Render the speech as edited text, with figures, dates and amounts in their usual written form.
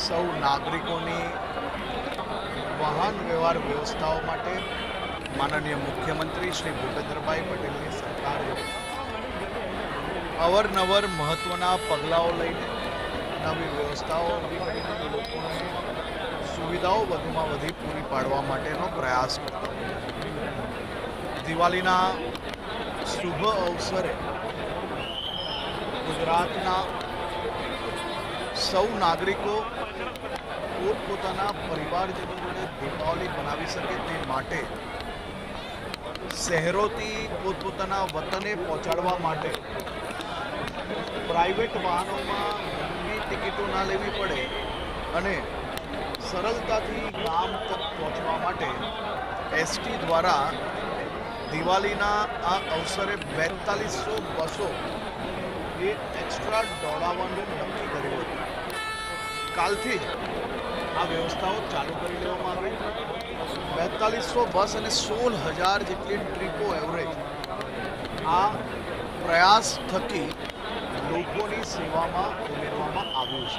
સૌ નાગરિકોની વાહન વ્યવહાર વ્યવસ્થાઓ માટે માનનીય મુખ્યમંત્રી શ્રી ભૂપેન્દ્રભાઈ પટેલની સરકારે અવરનવર મહત્ત્વના પગલાઓ લઈને નવી વ્યવસ્થાઓ લોકોને સુવિધાઓ વધુમાં વધુ પૂરી પાડવા માટેનો પ્રયાસ કરતો દિવાળીના શુભ અવસરે ગુજરાતના સૌ નાગરિકો પોતપોતાના પરિવારજનો જોડે દીપાવલી મનાવી શકે તે માટે શહેરોથી પોતપોતાના વતને પહોંચાડવા માટે પ્રાઇવેટ વાહનોમાં મોંઘી ટિકિટો ના લેવી પડે અને સરળતાથી ગામ તક પહોંચવા માટે એસટી દ્વારા દિવાળીના આ અવસરે 4200 બસો એ એક્સ્ટ્રા દોડાવવાનું નક્કી કર્યું હતું. કાલથી આ વ્યવસ્થાઓ ચાલુ કરી દેવામાં આવી. 4200 બસ અને 16,000 જેટલી ટ્રીપો એવરેજ આ પ્રયાસ થકી લોકોની સેવામાં ઉમેરવામાં આવ્યું છે.